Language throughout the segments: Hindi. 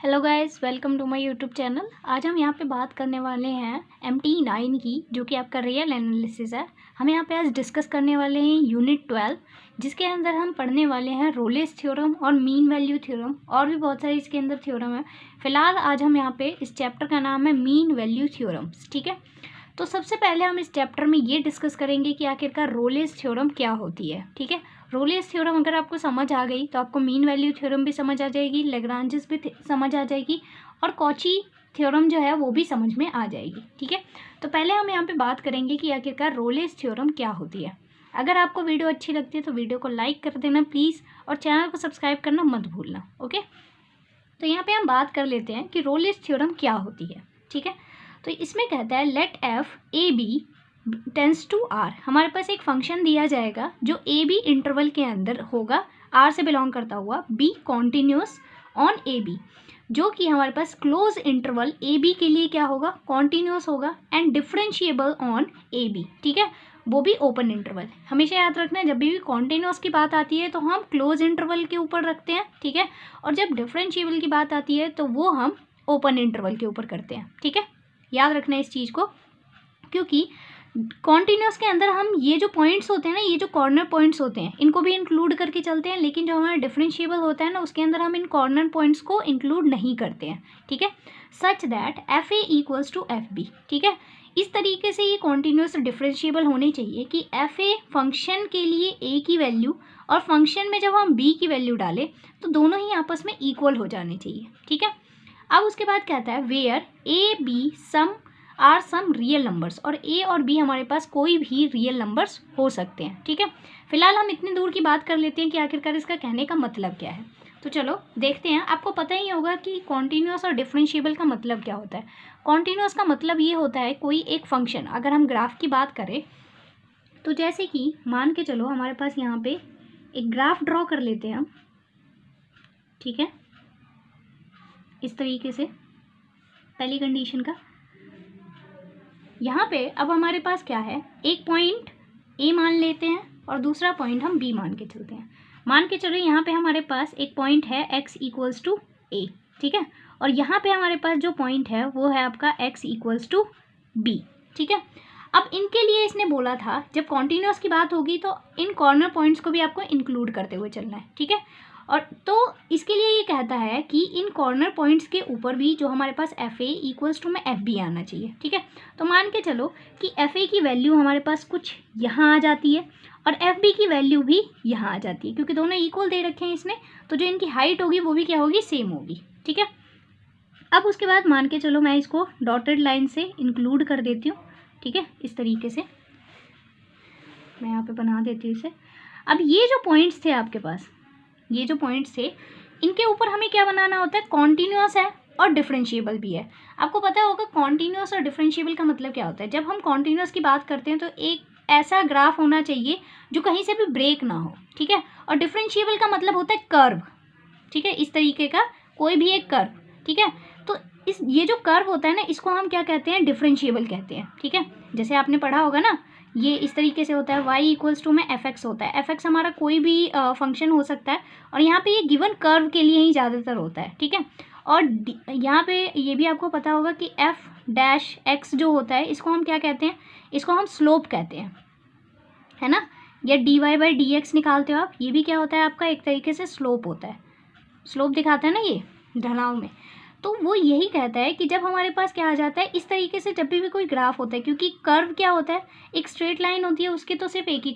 Hello guys, welcome to my YouTube channel. आज हम यहाँ पे बात करने वाले हैं MT9 की, जो कि आपका रियल एनालिसिस है। हम यहाँ पे आज डिस्कस करने वाले हैं यूनिट 12, जिसके अंदर हम पढ़ने वाले हैं रोलेस थ्योरम और मीन वैल्यू थ्योरम, और भी बहुत सारे इसके अंदर थ्योरम है। फिलहाल आज हम यहाँ पे इस चैप्टर का नाम है मीन वैल्यू थ्योरम्स, ठीक है। तो सबसे पहले हम इस चैप्टर में ये डिस्कस करेंगे कि आखिरकार रोलेस थ्योरम क्या होती है, ठीक है। रोलेस थ्योरम अगर आपको समझ आ गई तो आपको मीन वैल्यू थ्योरम भी समझ आ जाएगी, लेग्रांजेस भी समझ आ जाएगी, और कॉची थ्योरम जो है वो भी समझ में आ जाएगी, ठीक है। तो पहले हम यहाँ पे बात करेंगे कि आखिरकार रोलेस थ्योरम क्या होती है। अगर आपको वीडियो अच्छी लगती है तो वीडियो को लाइक कर देना प्लीज़, और चैनल को सब्सक्राइब करना मत भूलना, ओके। तो यहाँ पे हम बात कर लेते हैं कि रोलेस थ्योरम क्या होती है, ठीक है। तो इसमें कहता है let f a b tends to R. हमारे पास एक फंक्शन दिया जाएगा जो ए बी इंटरवल के अंदर होगा, आर से बिलोंग करता हुआ, be continuous on a b, जो कि हमारे पास क्लोज इंटरवल ए बी के लिए क्या होगा, कॉन्टिन्यूस होगा, and differentiable on a b, ठीक है, वो भी ओपन इंटरवल। हमेशा याद रखना है जब भी कॉन्टिन्यूस की बात आती है तो हम क्लोज इंटरवल के ऊपर रखते हैं, ठीक है, और जब डिफरेंशिएबल की बात आती है तो वो हम ओपन इंटरवल के ऊपर करते हैं, ठीक है। याद रखना है इस चीज़ को, क्योंकि कॉन्टिन्यूस के अंदर हम ये जो पॉइंट्स होते हैं ना, ये जो कॉर्नर पॉइंट्स होते हैं, इनको भी इंक्लूड करके चलते हैं, लेकिन जो हमारा डिफरेंशिएबल होता है ना, उसके अंदर हम इन कॉर्नर पॉइंट्स को इंक्लूड नहीं करते हैं, ठीक है। Such that f a equals to f b, ठीक है। इस तरीके से ये कॉन्टिन्यूस डिफरेंशिएबल होने चाहिए कि एफ ए फंक्शन के लिए ए की वैल्यू और फंक्शन में जब हम बी की वैल्यू डालें तो दोनों ही आपस में इक्वल हो जाने चाहिए, ठीक है। अब उसके बाद कहता है where a b some are some real numbers, और ए और बी हमारे पास कोई भी रियल नंबर्स हो सकते हैं, ठीक है। फिलहाल हम इतनी दूर की बात कर लेते हैं कि आखिरकार इसका कहने का मतलब क्या है। तो चलो देखते हैं। आपको पता ही होगा कि कॉन्टिन्यूस और डिफरेंशिएबल का मतलब क्या होता है। कॉन्टिन्यूस का मतलब ये होता है कोई एक फंक्शन, अगर हम ग्राफ की बात करें तो जैसे कि मान के चलो हमारे पास यहाँ पे एक ग्राफ ड्रॉ कर लेते हैं हम, ठीक है, इस तरीके से, पहली कंडीशन का। यहाँ पे अब हमारे पास क्या है, एक पॉइंट ए मान लेते हैं और दूसरा पॉइंट हम बी मान के चलते हैं। मान के चलो यहाँ पे हमारे पास एक पॉइंट है x इक्वल्स टू ए, ठीक है, और यहाँ पे हमारे पास जो पॉइंट है वो है आपका x इक्वल्स टू बी, ठीक है। अब इनके लिए इसने बोला था जब कॉन्टिन्यूस की बात होगी तो इन कॉर्नर पॉइंट्स को भी आपको इंक्लूड करते हुए चलना है, ठीक है। और तो इसके लिए ये कहता है कि इन कॉर्नर पॉइंट्स के ऊपर भी जो हमारे पास एफ ए इक्वल्स टू में एफ बी आना चाहिए, ठीक है। तो मान के चलो कि एफ ए की वैल्यू हमारे पास कुछ यहाँ आ जाती है और एफ बी की वैल्यू भी यहाँ आ जाती है, क्योंकि दोनों इक्वल दे रखे हैं इसने, तो जो इनकी हाइट होगी वो भी क्या होगी, सेम होगी, ठीक है। अब उसके बाद मान के चलो मैं इसको डॉटेड लाइन से इंक्लूड कर देती हूँ, ठीक है, इस तरीके से मैं यहाँ पे बना देती हूँ इसे। अब ये जो पॉइंट्स थे आपके पास, ये जो पॉइंट्स थे, इनके ऊपर हमें क्या बनाना होता है, कॉन्टिन्यूस है और डिफरेंशिएबल भी है। आपको पता होगा कॉन्टिन्यूस और डिफरेंशिएबल का मतलब क्या होता है। जब हम कॉन्टिन्यूस की बात करते हैं तो एक ऐसा ग्राफ होना चाहिए जो कहीं से भी ब्रेक ना हो, ठीक है, और डिफरेंशिएबल का मतलब होता है कर्व, ठीक है, इस तरीके का कोई भी एक कर्व, ठीक है। तो इस ये जो कर्व होता है ना, इसको हम क्या कहते हैं, डिफरेंशिएबल कहते हैं, ठीक है। जैसे आपने पढ़ा होगा ना, ये इस तरीके से होता है, y इक्वल्स टू में एफ एक्स होता है। एफ एक्स हमारा कोई भी फंक्शन हो सकता है, और यहाँ पे ये गिवन कर्व के लिए ही ज़्यादातर होता है, ठीक है। और यहाँ पे ये भी आपको पता होगा कि एफ डैश एक्स जो होता है, इसको हम क्या कहते हैं, इसको हम स्लोप कहते हैं, है ना। या d y by d x निकालते हो आप, ये भी क्या होता है आपका, एक तरीके से स्लोप होता है, स्लोप दिखाता है ना ये ढलाव में। तो वो यही कहता है कि जब हमारे पास क्या आ जाता है, इस तरीके से जब भी कोई ग्राफ होता है, क्योंकि कर्व क्या होता है, एक स्ट्रेट लाइन होती है, उसके तो सिर्फ एक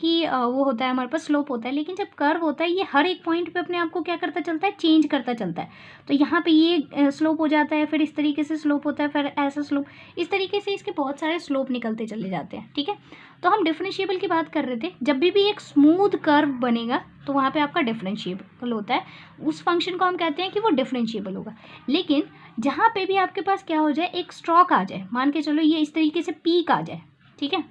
ही वो होता है हमारे पास, स्लोप होता है। लेकिन जब कर्व होता है, ये हर एक पॉइंट पे अपने आप को क्या करता चलता है, चेंज करता चलता है। तो यहाँ पे ये स्लोप हो जाता है, फिर इस तरीके से स्लोप होता है, फिर ऐसा स्लोप, इस तरीके से इसके बहुत सारे स्लोप निकलते चले जाते हैं, ठीक है। तो हम डिफरेंशिएबल की बात कर रहे थे, जब भी एक स्मूथ कर्व बनेगा तो वहाँ पे आपका डिफरेंशिएबल होता है, उस फंक्शन को हम कहते हैं कि वो डिफरेंशिएबल होगा। लेकिन जहाँ पे भी आपके पास क्या हो जाए, एक स्ट्रोक आ जाए, मान के चलो ये इस तरीके से पीक आ जाए, ठीक है,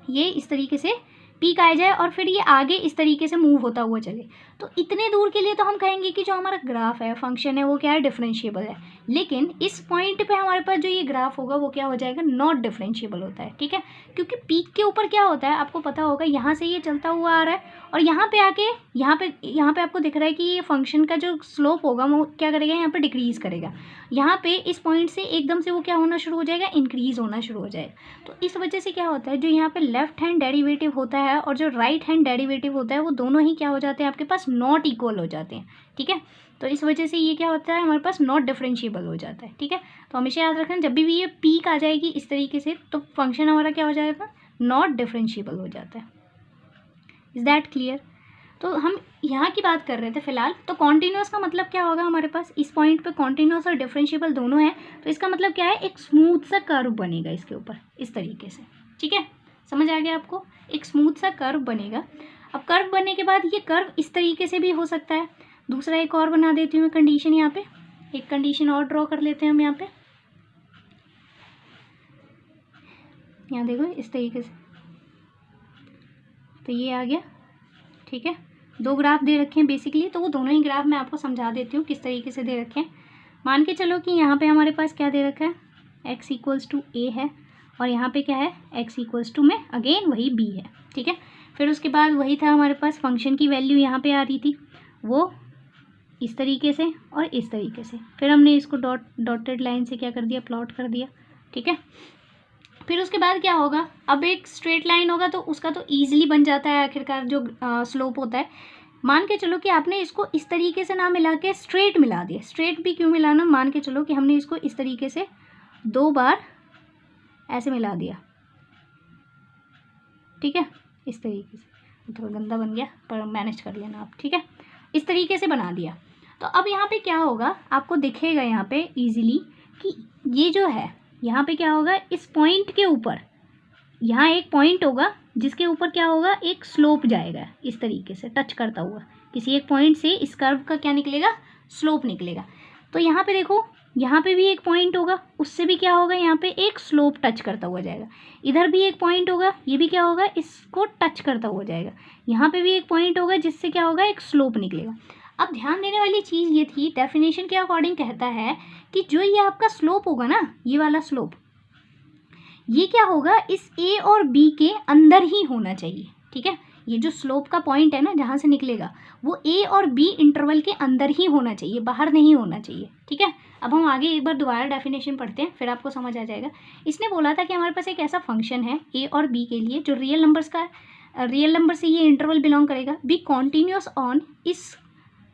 ये इस तरीके से पीक आ जाए और फिर ये आगे इस तरीके से मूव होता हुआ चले, तो इतने दूर के लिए तो हम कहेंगे कि जो हमारा ग्राफ है, फंक्शन है, वो क्या है, डिफरेंशिएबल है। लेकिन इस पॉइंट पे हमारे पास जो ये ग्राफ होगा वो क्या हो जाएगा, नॉट डिफरेंशिएबल होता है, ठीक है। क्योंकि पीक के ऊपर क्या होता है, आपको पता होगा, यहाँ से ये चलता हुआ आ रहा है और यहाँ पे आके यहाँ पे आपको दिख रहा है कि ये फंक्शन का जो स्लोप होगा वो क्या करेगा, यहाँ पे डिक्रीज़ करेगा। यहाँ पे इस पॉइंट से एकदम से वो क्या होना शुरू हो जाएगा, इंक्रीज़ होना शुरू हो जाएगा। तो इस वजह से क्या होता है, जो यहाँ पे लेफ्ट हैंड डेरिवेटिव होता है और जो राइट हैंड डेरिवेटिव होता है वो दोनों ही क्या हो जाते हैं, आपके पास नॉट इक्वल हो जाते हैं, ठीक है। तो इस वजह से ये क्या होता है, हमारे पास नॉट डिफरेंशिएबल हो जाता है, ठीक है। तो हमेशा याद रखना, जब भी ये पीक आ जाएगी इस तरीके से तो फंक्शन हमारा क्या हो जाएगा, नॉट डिफरेंशिएबल हो जाता है। Is that clear. तो हम यहाँ की बात कर रहे थे फिलहाल। तो कॉन्टिन्यूस का मतलब क्या होगा, हमारे पास इस पॉइंट पे कॉन्टिन्यूस और डिफरेंशिएबल दोनों है। तो इसका मतलब क्या है, एक स्मूथ सा कर्व बनेगा इसके ऊपर इस तरीके से, ठीक है। समझ आ गया आपको, एक स्मूथ सा कर्व बनेगा। अब कर्व बनने के बाद ये कर्व इस तरीके से भी हो सकता है। दूसरा एक और बना देती हूँ मैं कंडीशन, यहाँ पे एक कंडीशन और ड्रॉ कर लेते हैं हम यहाँ पे। यहाँ देखो इस तरीके से, तो ये आ गया, ठीक है। दो ग्राफ दे रखे हैं बेसिकली, तो वो दोनों ही ग्राफ मैं आपको समझा देती हूँ किस तरीके से दे रखे हैं। मान के चलो कि यहाँ पे हमारे पास क्या दे रखा है, x इक्वल्स टू a है और यहाँ पे क्या है, x इक्वल्स टू में अगेन वही b है, ठीक है। फिर उसके बाद वही था हमारे पास, फंक्शन की वैल्यू यहाँ पे आ रही थी वो इस तरीके से और इस तरीके से। फिर हमने इसको डॉटेड लाइन से क्या कर दिया, प्लॉट कर दिया, ठीक है। फिर उसके बाद क्या होगा, अब एक स्ट्रेट लाइन होगा तो उसका तो ईजिली बन जाता है आखिरकार जो स्लोप होता है। मान के चलो कि आपने इसको इस तरीके से ना मिला के स्ट्रेट मिला दिया। स्ट्रेट भी क्यों मिलाना, मान के चलो कि हमने इसको इस तरीके से 2 बार ऐसे मिला दिया, ठीक है, इस तरीके से। थोड़ा गंदा बन गया पर मैनेज कर लेना आप, ठीक है। इस तरीके से बना दिया। तो अब यहाँ पे क्या होगा, आपको दिखेगा यहाँ पे ईजिली कि ये जो है यहाँ पे क्या होगा, इस पॉइंट के ऊपर यहाँ एक पॉइंट होगा जिसके ऊपर क्या होगा, एक स्लोप जाएगा इस तरीके से टच करता हुआ। किसी एक पॉइंट से इस कर्व का क्या निकलेगा, स्लोप निकलेगा। तो यहाँ पे देखो, यहाँ पे भी एक पॉइंट होगा, उससे भी क्या होगा, यहाँ पे एक स्लोप टच करता हुआ जाएगा। इधर भी एक पॉइंट होगा, ये भी क्या होगा, इसको टच करता हुआ जाएगा। यहाँ पे भी एक पॉइंट होगा जिससे क्या होगा, एक स्लोप निकलेगा। अब ध्यान देने वाली चीज़ ये थी, डेफिनेशन के अकॉर्डिंग कहता है कि जो ये आपका स्लोप होगा ना, ये वाला स्लोप, ये क्या होगा, इस ए और बी के अंदर ही होना चाहिए, ठीक है। ये जो स्लोप का पॉइंट है ना जहाँ से निकलेगा, वो ए और बी इंटरवल के अंदर ही होना चाहिए, बाहर नहीं होना चाहिए, ठीक है। अब हम आगे एक बार दोबारा डेफिनेशन पढ़ते हैं, फिर आपको समझ आ जाएगा। इसने बोला था कि हमारे पास एक ऐसा फंक्शन है ए और बी के लिए जो रियल नंबर से ये इंटरवल बिलोंग करेगा, बी कॉन्टीन्यूस ऑन, इस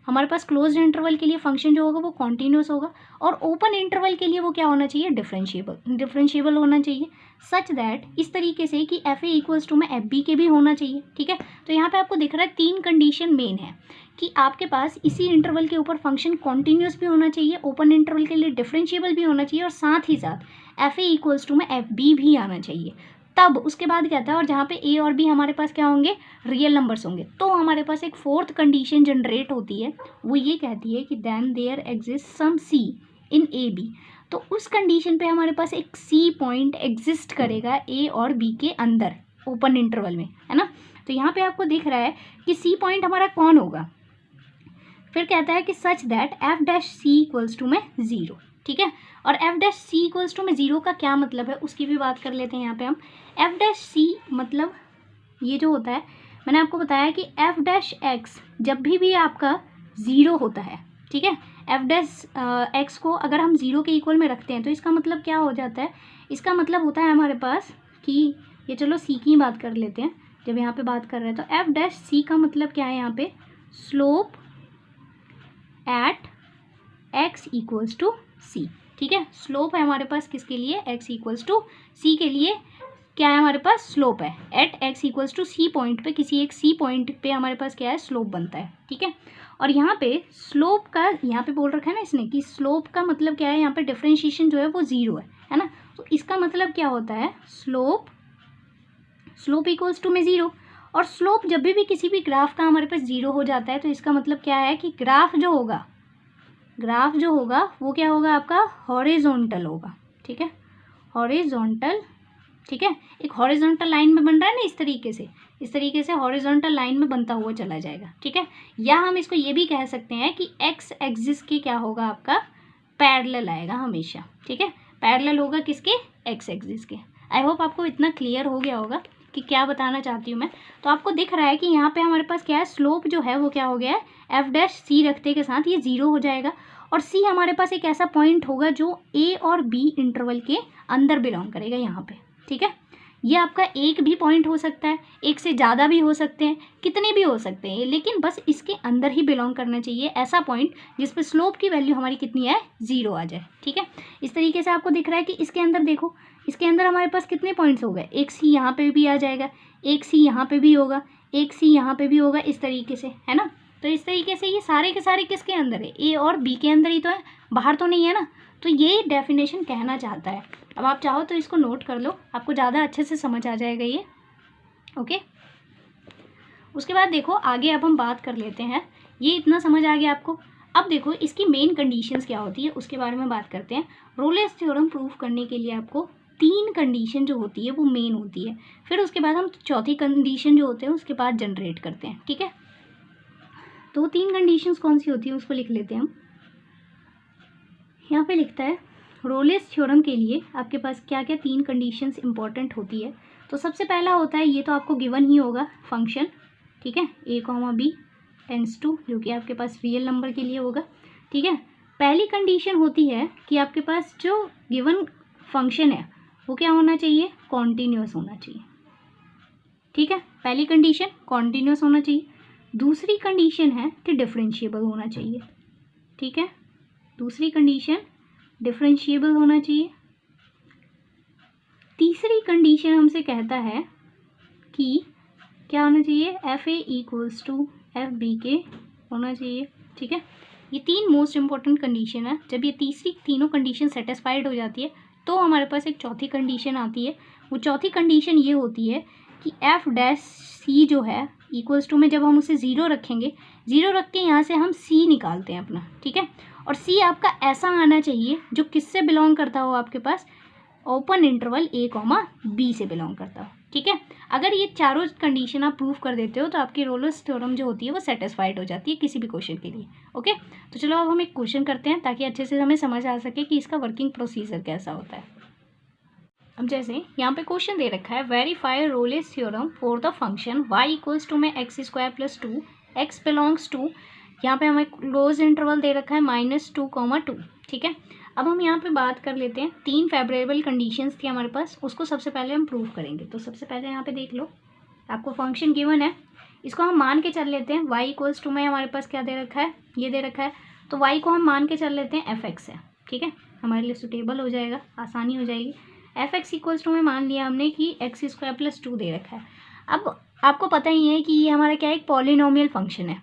हमारे पास क्लोज्ड इंटरवल के लिए फंक्शन जो होगा वो कॉन्टीन्यूस होगा, और ओपन इंटरवल के लिए वो क्या होना चाहिए, डिफरेंशिएबल होना चाहिए, सच दैट, इस तरीके से कि एफ ए इक्वल्स टू में एफ बी के भी होना चाहिए, ठीक है। तो यहाँ पे आपको दिख रहा है 3 कंडीशन मेन है कि आपके पास इसी इंटरवल के ऊपर फंक्शन कॉन्टीन्यूस भी होना चाहिए, ओपन इंटरवल के लिए डिफरेंशिएबल भी होना चाहिए, और साथ ही साथ एफ ए इक्वल्स टू में एफ बी भी आना चाहिए। तब उसके बाद क्या था, और जहाँ पे ए और बी हमारे पास क्या होंगे, रियल नंबर्स होंगे, तो हमारे पास एक 4th कंडीशन जनरेट होती है। वो ये कहती है कि then there exist some c in a b. तो उस कंडीशन पे हमारे पास एक सी पॉइंट एग्जिस्ट करेगा ए और बी के अंदर ओपन इंटरवल में, है ना। तो यहाँ पे आपको दिख रहा है कि सी पॉइंट हमारा कौन होगा। फिर कहता है कि such that f dash c equals to में 0, ठीक है। और f dash c equals to में 0 का क्या मतलब है, उसकी भी बात कर लेते हैं यहाँ पे हम। एफ डैश सी मतलब ये जो होता है, मैंने आपको बताया कि एफ डैश एक्स जब भी आपका 0 होता है, ठीक है, एफ डैश एक्स को अगर हम 0 के इक्वल में रखते हैं तो इसका मतलब क्या हो जाता है, इसका मतलब होता है हमारे पास कि ये, चलो सी की बात कर लेते हैं जब यहाँ पे बात कर रहे हैं। तो एफ डैश सी का मतलब क्या है, यहाँ पे slope at x equals to c, ठीक है। स्लोप है हमारे पास किसके लिए, एक्स इक्वल्स टू सी के लिए क्या है हमारे पास, स्लोप है at x equals to c point पे, किसी एक सी पॉइंट पे हमारे पास क्या है, स्लोप बनता है, ठीक है। और यहाँ पे स्लोप का, यहाँ पे बोल रखा है ना इसने कि स्लोप का मतलब क्या है, यहाँ पे डिफरेंशिएशन जो है वो 0 है ना। तो इसका मतलब क्या होता है, स्लोप इक्वल्स टू में 0। और स्लोप जब भी किसी भी ग्राफ का हमारे पास 0 हो जाता है तो इसका मतलब क्या है कि ग्राफ जो होगा वो क्या होगा, आपका हॉरिजॉन्टल होगा, ठीक है, हॉरिजॉन्टल ठीक है। एक हॉरिजॉन्टल लाइन में बन रहा है ना, इस तरीके से हॉरिजॉन्टल लाइन में बनता हुआ चला जाएगा, ठीक है। या हम इसको ये भी कह सकते हैं कि एक्स एक्सिस की क्या होगा, आपका पैरेलल आएगा हमेशा, ठीक है। पैरेलल होगा किसके, एक्स एक्सिस के। आई होप आपको इतना क्लियर हो गया होगा कि क्या बताना चाहती हूँ मैं। तो आपको दिख रहा है कि यहाँ पे हमारे पास क्या है, स्लोप जो है वो क्या हो गया है, एफ डैश सी रखते के साथ ये 0 हो जाएगा। और सी हमारे पास एक ऐसा पॉइंट होगा जो ए और बी इंटरवल के अंदर बिलोंग करेगा यहाँ पे, ठीक है। ये आपका एक भी पॉइंट हो सकता है, एक से ज़्यादा भी हो सकते हैं, कितने भी हो सकते हैं, लेकिन बस इसके अंदर ही बिलोंग करना चाहिए ऐसा पॉइंट जिस पे स्लोप की वैल्यू हमारी कितनी है, 0 आ जाए, ठीक है। इस तरीके से आपको दिख रहा है कि इसके अंदर देखो, इसके अंदर हमारे पास कितने पॉइंट्स हो गए, एक सी यहाँ पे भी आ जाएगा, एक सी यहाँ पे भी होगा, एक सी यहाँ पे भी होगा, इस तरीके से, है ना। तो इस तरीके से ये सारे के सारे किसके अंदर है, ए और बी के अंदर ही तो है, बाहर तो नहीं है ना। तो ये डेफिनेशन कहना चाहता है। अब आप चाहो तो इसको नोट कर लो, आपको ज़्यादा अच्छे से समझ आ जाएगा ये, ओके। उसके बाद देखो आगे अब हम बात कर लेते हैं, ये इतना समझ आ गया आपको। अब देखो इसकी मेन कंडीशंस क्या होती है उसके बारे में बात करते हैं। रोलेस थ्योरम प्रूव करने के लिए आपको 3 कंडीशन जो होती है वो मेन होती है, फिर उसके बाद हम चौथी कंडीशन जो होते हैं उसके बाद जनरेट करते हैं, ठीक है। तो 3 कंडीशंस कौन सी होती है उसको लिख लेते हैं हम। यहाँ पे लिखता है रोलेस थ्योरम के लिए आपके पास क्या क्या 3 कंडीशंस इंपॉर्टेंट होती है। तो सबसे पहला होता है, ये तो आपको गिवन ही होगा, फंक्शन, ठीक है, a, b टेंड्स टू, जो कि आपके पास रियल नंबर के लिए होगा, ठीक है। पहली कंडीशन होती है कि आपके पास जो गिवन फंक्शन है वो क्या होना चाहिए, कॉन्टीन्यूअस होना चाहिए, ठीक है। पहली कंडीशन कॉन्टीन्यूअस होना चाहिए। दूसरी कंडीशन है कि डिफरेंशिएबल होना चाहिए, ठीक है। दूसरी कंडीशन डिफरेंशिएबल होना चाहिए। तीसरी कंडीशन हमसे कहता है कि क्या होना चाहिए, f a equals to f b के होना चाहिए, ठीक है। ये 3 मोस्ट इंपॉर्टेंट कंडीशन है। जब ये तीनों कंडीशन सेटिस्फाइड हो जाती है तो हमारे पास एक चौथी कंडीशन आती है। वो चौथी कंडीशन ये होती है कि एफ डैश सी जो है इक्वल्स टू में जब हम उसे 0 रखेंगे, 0 रख के यहाँ से हम सी निकालते हैं अपना, ठीक है। और सी आपका ऐसा आना चाहिए जो किससे बिलोंग करता हो, आपके पास ओपन इंटरवल a, b से बिलोंग करता हो, ठीक है। अगर ये चारों कंडीशन आप प्रूव कर देते हो तो आपकी रोलेस थ्योरम जो होती है वो सेटिस्फाइड हो जाती है किसी भी क्वेश्चन के लिए, ओके। तो चलो अब हम एक क्वेश्चन करते हैं ताकि अच्छे से हमें समझ आ सके कि इसका वर्किंग प्रोसीजर कैसा होता है। अब जैसे यहाँ पे क्वेश्चन दे रखा है, verify Rolle's theorem for the function y equals to में x square plus 2 x belongs to, यहाँ पे हमें क्लोज इंटरवल दे रखा है -2, 2, ठीक है। अब हम यहाँ पे बात कर लेते हैं, 3 फेवरेबल कंडीशंस थी हमारे पास, उसको सबसे पहले हम प्रूव करेंगे। तो सबसे पहले यहाँ पे देख लो, आपको फंक्शन गिवन है, इसको हम मान के चल लेते हैं। y इक्वल्स टू में हमारे पास क्या दे रखा है, ये दे रखा है, तो y को हम मान के चल लेते हैं f(x) है, ठीक है। हमारे लिए सुटेबल हो जाएगा, आसानी हो जाएगी। f(x) इक्वल्स टू में मान लिया हमने कि x स्क्वायर प्लस 2 दे रखा है। अब आपको पता ही है कि ये हमारा क्या है, एक पॉलिनोमियल फंक्शन है।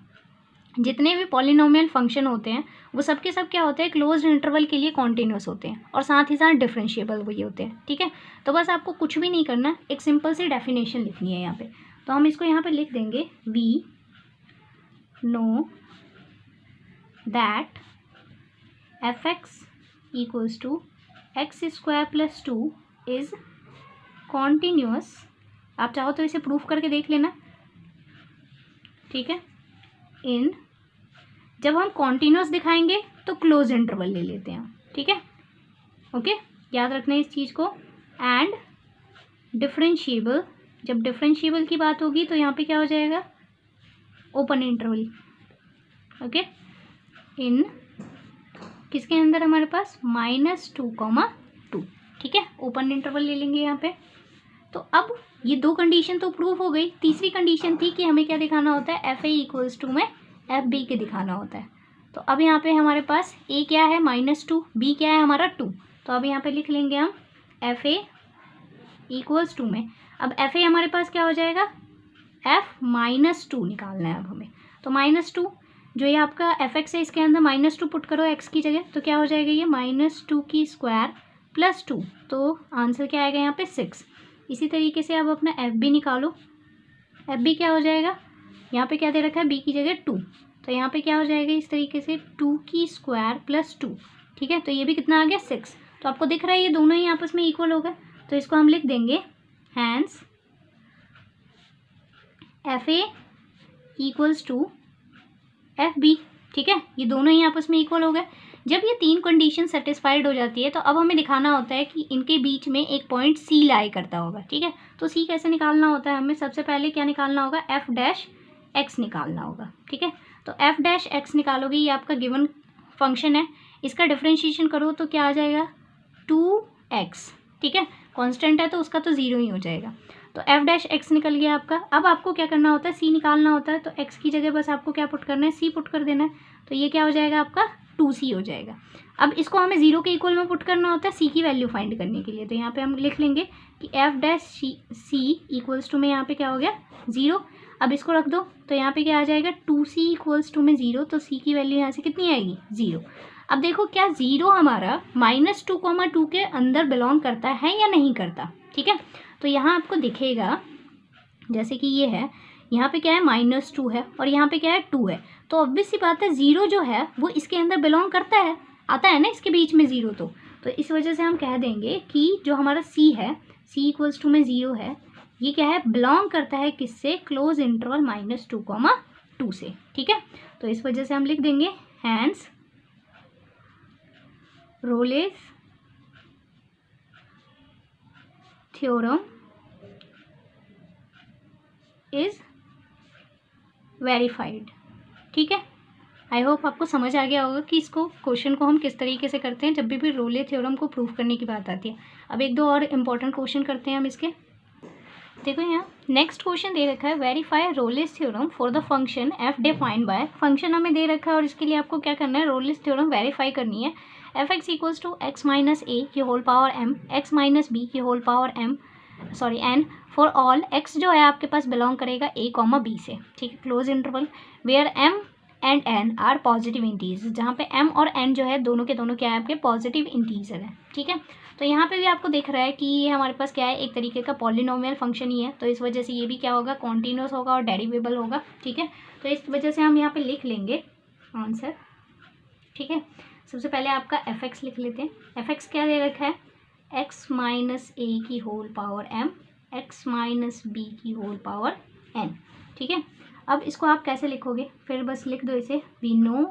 जितने भी पॉलिनोमियल फंक्शन होते हैं वो सब के सब क्या होते हैं, क्लोज्ड इंटरवल के लिए कॉन्टिन्यूस होते हैं और साथ ही साथ डिफरेंशिएबल वही होते हैं, ठीक है। तो बस आपको कुछ भी नहीं करना, एक सिंपल सी डेफिनेशन लिखनी है यहाँ पे। तो हम इसको यहाँ पे लिख देंगे, we know that f x equals to x square plus 2 is continuous. आप चाहो तो इसे प्रूफ करके देख लेना, ठीक है। इन, जब हम कॉन्टिन्यूस दिखाएंगे तो क्लोज इंटरवल ले लेते हैं, ठीक है, ओके, याद रखना है इस चीज़ को। एंड डिफरेंशिएबल, जब डिफरेंशिएबल की बात होगी तो यहाँ पे क्या हो जाएगा, ओपन इंटरवल, ओके। इन किसके अंदर हमारे पास -2, 2, ठीक है, ओपन इंटरवल ले लेंगे यहाँ पे। तो अब ये 2 कंडीशन तो प्रूव हो गई। तीसरी कंडीशन थी कि हमें क्या दिखाना होता है, एफ ए इक्वल्स टू में एफ बी के दिखाना होता है। तो अब यहाँ पे हमारे पास a क्या है, -2, b क्या है हमारा 2। तो अब यहाँ पे लिख लेंगे हम एफ ए इक्वल्स टू में, अब एफ ए हमारे पास क्या हो जाएगा, f-2 निकालना है अब हमें। तो -2 जो ये आपका एफ एक्स है, इसके अंदर -2 पुट करो x की जगह, तो क्या हो जाएगा ये -2 की स्क्वायर प्लस 2, तो आंसर क्या आएगा यहाँ पे 6। इसी तरीके से अब अपना एफ बी निकालो, एफ बी क्या हो जाएगा, यहाँ पे क्या दे रखा है, b की जगह 2, तो यहाँ पे क्या हो जाएगा इस तरीके से 2 की स्क्वायर प्लस 2, ठीक है। तो ये भी कितना आ गया 6। तो आपको दिख रहा है ये दोनों ही आपस में इक्वल होगा, तो इसको हम लिख देंगे hence f a equals to f b. ठीक है, ये दोनों ही आपस में इक्वल हो गए। जब ये तीन कंडीशन सेटिस्फाइड हो जाती है तो अब हमें दिखाना होता है कि इनके बीच में एक पॉइंट सी लाई करता होगा। ठीक है, तो सी कैसे निकालना होता है, हमें सबसे पहले क्या निकालना होगा, एफ डैश एक्स निकालना होगा। ठीक है, तो एफ डैश एक्स निकालोगे, ये आपका गिवन फंक्शन है, इसका डिफ्रेंशिएशन करो तो क्या आ जाएगा 2x। ठीक है, कांस्टेंट है तो उसका तो 0 ही हो जाएगा। तो एफ डैश एक्स निकल गया आपका। अब आपको क्या करना होता है, सी निकालना होता है, तो एक्स की जगह बस आपको क्या पुट करना है, सी पुट कर देना है। तो ये क्या हो जाएगा आपका 2c हो जाएगा। अब इसको हमें 0 के इक्वल में पुट करना होता है सी की वैल्यू फाइंड करने के लिए। तो यहाँ पे हम लिख लेंगे कि f dash c equals to में यहाँ पे क्या हो गया 0। अब इसको रख दो तो यहाँ पे क्या आ जाएगा 2c इक्वल्स टू में 0। तो c की वैल्यू यहाँ से कितनी आएगी 0। अब देखो क्या 0 हमारा -2,2 के अंदर बिलोंग करता है या नहीं करता। ठीक है, तो यहाँ आपको दिखेगा जैसे कि ये है, यहाँ पे क्या है -2 है और यहाँ पे क्या है 2 है। तो ऑब्वियस सी बात है 0 जो है वो इसके अंदर बिलोंग करता है, आता है ना इसके बीच में 0। तो इस वजह से हम कह देंगे कि जो हमारा c है, c इक्वल्स टू में 0 है, ये क्या है बिलोंग करता है किससे, क्लोज इंटरवल -2,2 से। ठीक है, तो इस वजह से हम लिख देंगे hence Rolle's theorem is verified. ठीक है, आई होप आपको समझ आ गया होगा कि इसको क्वेश्चन को हम किस तरीके से करते हैं जब भी रोले थ्योरम को प्रूव करने की बात आती है। अब एक दो और इम्पॉर्टेंट क्वेश्चन करते हैं हम इसके। देखो यहाँ नेक्स्ट क्वेश्चन दे रखा है, verify Rolle's theorem for the function F defined by. Function हमें दे रखा है और इसके लिए आपको क्या करना है, रोलेस थ्योरम वेरीफाई करनी है। F x equals to x minus a की whole power m, x minus b की whole power n for all x जो है आपके पास बिलोंग करेगा a कॉमा बी से। ठीक है, close interval where m and n are positive integer, जहाँ पे m और n जो है दोनों के दोनों क्या है आपके पॉजिटिव इंटीजर है। ठीक है, तो यहाँ पे भी आपको दिख रहा है कि ये हमारे पास क्या है, एक तरीके का पॉलिनोमियल फंक्शन ही है। तो इस वजह से ये भी क्या होगा, कॉन्टिन्यूस होगा और डेरिवेबल होगा। ठीक है, तो इस वजह से हम यहाँ पे लिख लेंगे आंसर। ठीक है, सबसे पहले आपका एफ एक्स लिख लेते हैं। एफ एक्स क्या दे रखा है, एक्स माइनस ए की whole power m, x minus b की होल पावर एन। ठीक है, अब इसको आप कैसे लिखोगे, फिर बस लिख दो इसे, we know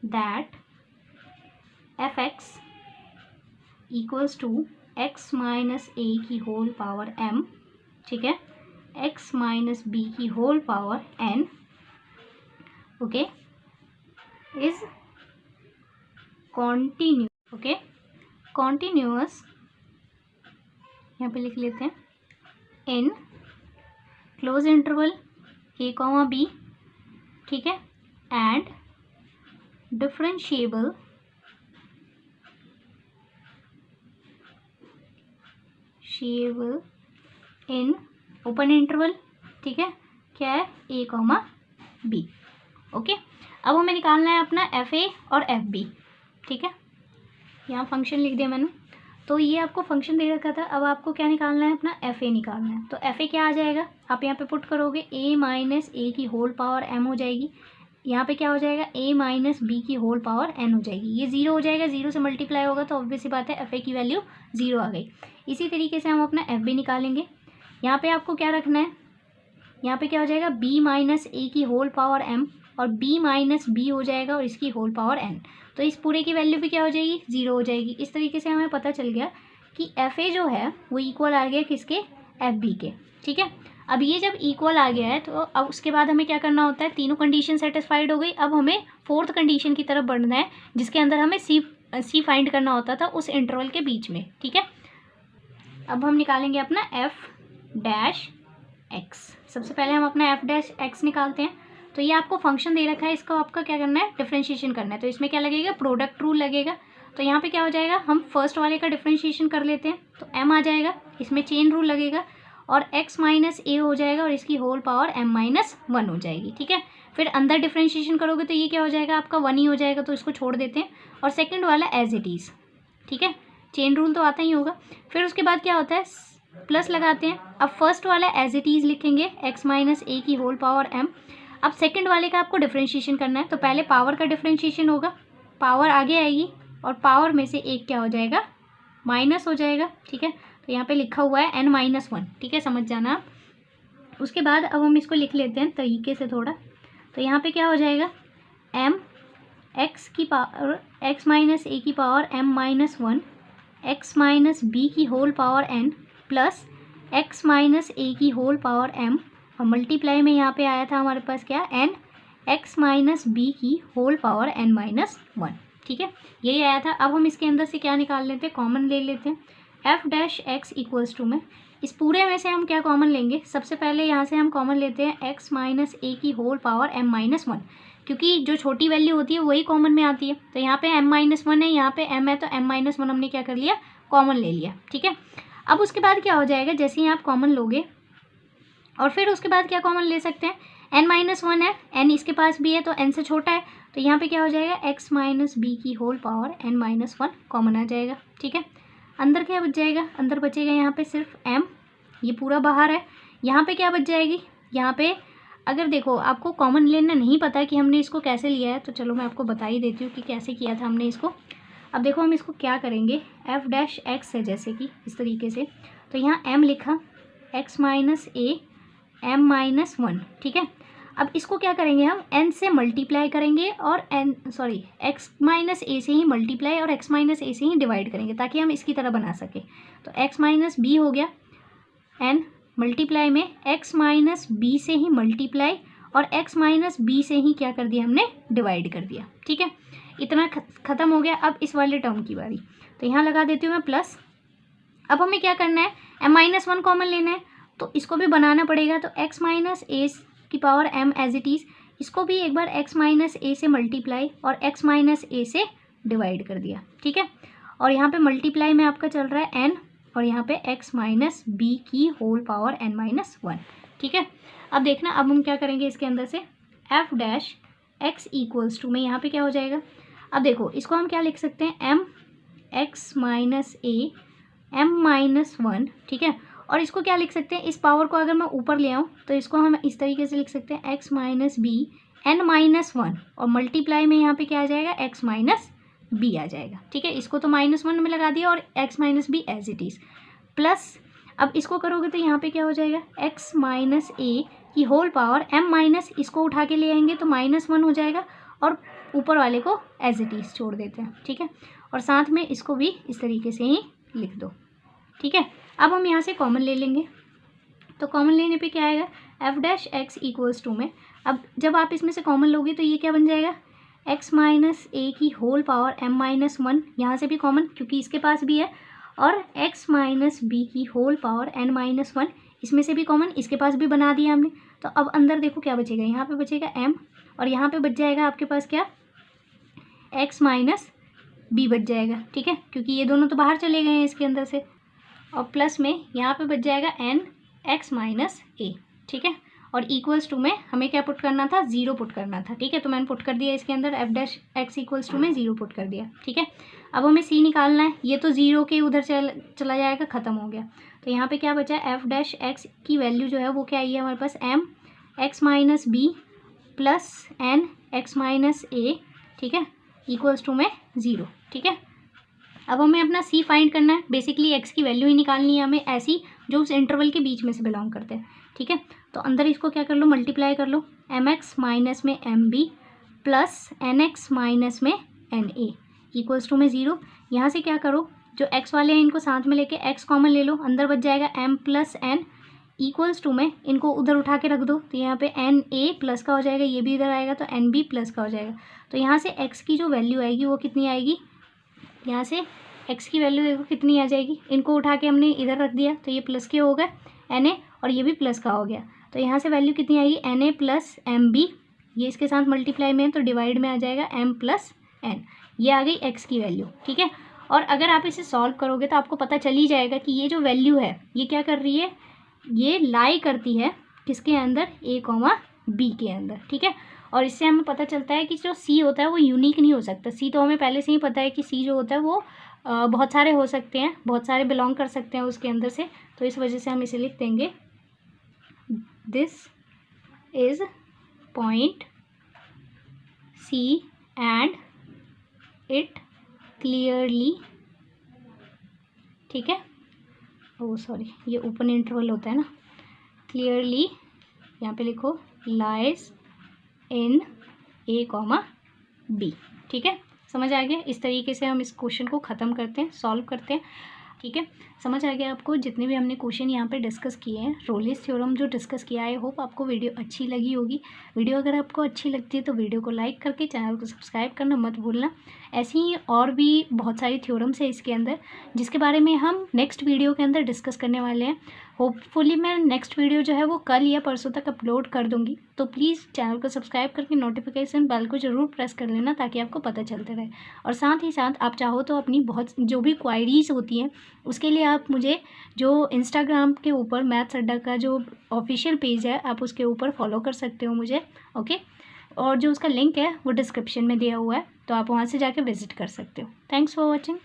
that f x equals to x minus a की होल पावर एम, ठीक है, एक्स माइनस बी की whole power n, okay, is continuous. Okay, continuous यहाँ पे लिख लेते हैं in close interval a comma b. ठीक है, and differentiable in open interval. ठीक है, क्या है a कॉमा बी। ओके, अब हमें निकालना है अपना एफ ए और एफ बी। ठीक है, यहाँ फंक्शन लिख दिया मैंने, तो ये आपको फंक्शन दे रखा था। अब आपको क्या निकालना है, अपना एफ ए निकालना है। तो एफ ए क्या आ जाएगा, आप यहाँ पे पुट करोगे a माइनस ए की होल पावर m हो जाएगी, यहाँ पे क्या हो जाएगा a माइनस बी की होल पावर n हो जाएगी, ये 0 हो जाएगा, 0 से मल्टीप्लाई होगा तो ऑब्वियस सी बात है एफ ए की वैल्यू 0 आ गई। इसी तरीके से हम अपना एफ बी निकालेंगे। यहाँ पे आपको क्या रखना है, यहाँ पे क्या हो जाएगा b माइनस ए की होल पावर m और b माइनस बी हो जाएगा और इसकी होल पावर n। तो इस पूरे की वैल्यू भी क्या हो जाएगी 0 हो जाएगी। इस तरीके से हमें पता चल गया कि एफ ए जो है वो इक्वल आ गया किसके, एफ बी के। ठीक है, अब ये जब इक्वल आ गया है तो अब उसके बाद हमें क्या करना होता है, तीनों कंडीशन सेटिस्फाइड हो गई। अब हमें फोर्थ कंडीशन की तरफ बढ़ना है जिसके अंदर हमें सी फाइंड करना होता था उस इंटरवल के बीच में। ठीक है, अब हम निकालेंगे अपना एफ डैश एक्स। सबसे पहले हम अपना एफ डैश एक्स निकालते हैं। तो ये आपको फंक्शन दे रखा है, इसको आपका क्या करना है, डिफरेंशिएशन करना है। तो इसमें क्या लगेगा, प्रोडक्ट रूल लगेगा। तो यहाँ पे क्या हो जाएगा, हम फर्स्ट वाले का डिफरेंशिएशन कर लेते हैं तो m आ जाएगा, इसमें चेन रूल लगेगा और x माइनस ए हो जाएगा और इसकी होल पावर m माइनस 1 हो जाएगी। ठीक है, फिर अंदर डिफरेंशिएशन करोगे तो ये क्या हो जाएगा आपका 1 ही हो जाएगा, तो इसको छोड़ देते हैं और सेकेंड वाला एज इट इज़। ठीक है, चेन रूल तो आता ही होगा। फिर उसके बाद क्या होता है, प्लस लगाते हैं। अब फर्स्ट वाला एज इट इज़ लिखेंगे x माइनस ए की होल पावर m। अब सेकंड वाले का आपको डिफरेंशिएशन करना है, तो पहले पावर का डिफरेंशिएशन होगा, पावर आगे आएगी और पावर में से एक क्या हो जाएगा, माइनस हो जाएगा। ठीक है, तो यहाँ पे लिखा हुआ है n-1, ठीक है, समझ जाना आप। उसके बाद अब हम इसको लिख लेते हैं तरीके से थोड़ा। तो यहाँ पे क्या हो जाएगा, m x की पावर x माइनस a की power m-1 x minus b की whole power n plus x minus a की होल पावर m, और मल्टीप्लाई में यहाँ पे आया था हमारे पास क्या, n x माइनस b की होल पावर n-1, ठीक है, यही आया था। अब हम इसके अंदर से क्या निकाल लेते हैं, कॉमन ले लेते हैं। f dash x equals to में इस पूरे में से हम क्या कॉमन लेंगे, सबसे पहले यहाँ से हम कॉमन लेते हैं x माइनस a की होल पावर m-1, क्योंकि जो छोटी वैल्यू होती है वही कॉमन में आती है। तो यहाँ पे m-1 है, यहाँ पे m है, तो m-1 हमने क्या कर लिया, कॉमन ले लिया, ठीक है। अब उसके बाद क्या हो जाएगा, जैसे ही आप कॉमन लोगे और फिर उसके बाद क्या कॉमन ले सकते हैं, n-1 है, n इसके पास भी है तो n से छोटा है, तो यहाँ पे क्या हो जाएगा, x माइनस b की होल पावर n-1 कॉमन आ जाएगा, ठीक है। अंदर क्या बच जाएगा, अंदर बचेगा यहाँ पे सिर्फ m, ये पूरा बाहर है। यहाँ पे क्या बच जाएगी, यहाँ पे अगर देखो आपको कॉमन लेना नहीं पता कि हमने इसको कैसे लिया है, तो चलो मैं आपको बता ही देती हूँ कि कैसे किया था हमने इसको। अब देखो हम इसको क्या करेंगे, f डैश x है जैसे कि इस तरीके से, तो यहाँ m लिखा, x माइनस a m-1, ठीक है। अब इसको क्या करेंगे, हम n से मल्टीप्लाई करेंगे और x माइनस a से ही मल्टीप्लाई और x माइनस a से ही डिवाइड करेंगे, ताकि हम इसकी तरह बना सकें। तो x माइनस b हो गया, n मल्टीप्लाई में x माइनस b से ही मल्टीप्लाई और x माइनस b से ही क्या कर दिया हमने, डिवाइड कर दिया, ठीक है। इतना ख़त्म हो गया। अब इस वाले टर्म की बारी, तो यहाँ लगा देती हूँ मैं प्लस। अब हमें क्या करना है, m-1 कॉमन लेना है, तो इसको भी बनाना पड़ेगा। तो x माइनस a की power m as it is, इसको भी एक बार x माइनस a से मल्टीप्लाई और x माइनस a से डिवाइड कर दिया, ठीक है। और यहाँ पे मल्टीप्लाई में आपका चल रहा है n, और यहाँ पे x माइनस b की होल पावर n-1, ठीक है। अब देखना, अब हम क्या करेंगे इसके अंदर से, f dash x equals to में यहाँ पे क्या हो जाएगा, अब देखो इसको हम क्या लिख सकते हैं, m x minus a m-1, ठीक है। और इसको क्या लिख सकते हैं, इस पावर को अगर मैं ऊपर ले आऊँ तो इसको हम इस तरीके से लिख सकते हैं, x माइनस b n-1, और मल्टीप्लाई में यहाँ पे क्या आ जाएगा, x माइनस b आ जाएगा, ठीक है। इसको तो -1 में लगा दिया और x minus b as it is, plus अब इसको करोगे तो यहाँ पे क्या हो जाएगा, x माइनस a की होल पावर m माइनस, इसको उठा के ले आएंगे तो -1 हो जाएगा, और ऊपर वाले को एज इट इज़ छोड़ देते हैं, ठीक है। और साथ में इसको भी इस तरीके से ही लिख दो, ठीक है। अब हम यहाँ से कॉमन ले लेंगे, तो कॉमन लेने पे क्या आएगा, f dash x equals to में, अब जब आप इसमें से कॉमन लोगे तो ये क्या बन जाएगा, x माइनस a की होल पावर m-1, यहाँ से भी कॉमन क्योंकि इसके पास भी है, और x माइनस b की होल पावर n-1, इसमें से भी कॉमन, इसके पास भी बना दिया हमने। तो अब अंदर देखो क्या बचेगा, यहाँ पे बचेगा m, और यहाँ पे बच जाएगा आपके पास क्या, x माइनस b बच जाएगा, ठीक है, क्योंकि ये दोनों तो बाहर चले गए हैं इसके अंदर से, और प्लस में यहाँ पे बच जाएगा n x माइनस a, ठीक है। और इक्वल्स टू में हमें क्या पुट करना था, 0 पुट करना था, ठीक है। तो मैंने पुट कर दिया इसके अंदर, f dash x equals to में 0 पुट कर दिया, ठीक है। अब हमें c निकालना है, ये तो 0 के उधर चला जाएगा, ख़त्म हो गया। तो यहाँ पे क्या बचा, f डैश x की वैल्यू जो है वो क्या आई है हमारे पास, m x minus b plus n x minus a, ठीक है, इक्वल्स टू में 0, ठीक है। अब हमें अपना c फाइंड करना है, बेसिकली x की वैल्यू ही निकालनी है हमें ऐसी जो उस इंटरवल के बीच में से बिलोंग करते हैं, ठीक है। तो अंदर इसको क्या कर लो, मल्टीप्लाई कर लो, mx माइनस में mb प्लस nx माइनस में na इक्वल्स टू में 0। यहाँ से क्या करो, जो x वाले हैं इनको साथ में लेके x कॉमन ले लो, अंदर बच जाएगा m plus n equals to में इनको उधर उठा के रख दो, तो यहाँ पे na प्लस का हो जाएगा, ये भी इधर आएगा तो nb प्लस का हो जाएगा। तो यहाँ से x की जो वैल्यू आएगी वो कितनी आएगी, यहाँ से x की वैल्यू देखो कितनी आ जाएगी, इनको उठा के हमने इधर रख दिया तो ये प्लस के हो गए na, और ये भी प्लस का हो गया, तो यहाँ से वैल्यू कितनी आएगी, na प्लस mb, ये इसके साथ मल्टीप्लाई में है तो डिवाइड में आ जाएगा m प्लस n, ये आ गई x की वैल्यू, ठीक है। और अगर आप इसे सॉल्व करोगे तो आपको पता चल ही जाएगा कि ये जो वैल्यू है ये क्या कर रही है, ये लाई करती है किसके अंदर, a b के अंदर, ठीक है। और इससे हमें पता चलता है कि जो c होता है वो यूनिक नहीं हो सकता, c तो हमें पहले से ही पता है कि c जो होता है वो बहुत सारे हो सकते हैं, बहुत सारे बिलोंग कर सकते हैं उसके अंदर से, तो इस वजह से हम इसे लिख देंगे, this is point C and it clearly, ठीक है, ये ओपन इंटरवल होता है ना, क्लियरली यहाँ पे लिखो लाइज इन A, B। ठीक है, समझ आ गया। इस तरीके से हम इस क्वेश्चन को ख़त्म करते हैं, सॉल्व करते हैं। ठीक है, समझ आ गया आपको। जितने भी हमने क्वेश्चन यहाँ पे डिस्कस किए हैं, रोलिस थ्योरम जो डिस्कस किया है, आई होप आपको वीडियो अच्छी लगी होगी। वीडियो अगर आपको अच्छी लगती है तो वीडियो को लाइक करके चैनल को सब्सक्राइब करना मत भूलना। ऐसी ही और भी बहुत सारी थ्योरम्स है इसके अंदर, जिसके बारे में हम नेक्स्ट वीडियो के अंदर डिस्कस करने वाले हैं। होपफुली मैं नेक्स्ट वीडियो जो है वो कल या परसों तक अपलोड कर दूँगी, तो प्लीज़ चैनल को सब्सक्राइब करके नोटिफिकेशन बेल को ज़रूर प्रेस कर लेना, ताकि आपको पता चलते रहे। और साथ ही साथ आप चाहो तो अपनी बहुत जो भी क्वायरीज़ होती हैं, उसके लिए आप मुझे जो इंस्टाग्राम के ऊपर मैथ्स अड्डा का जो ऑफिशियल पेज है, आप उसके ऊपर फॉलो कर सकते हो मुझे। ओके, और जो उसका लिंक है वो डिस्क्रिप्शन में दिया हुआ है, तो आप वहाँ से जाके विज़िट कर सकते हो। Thanks for watching.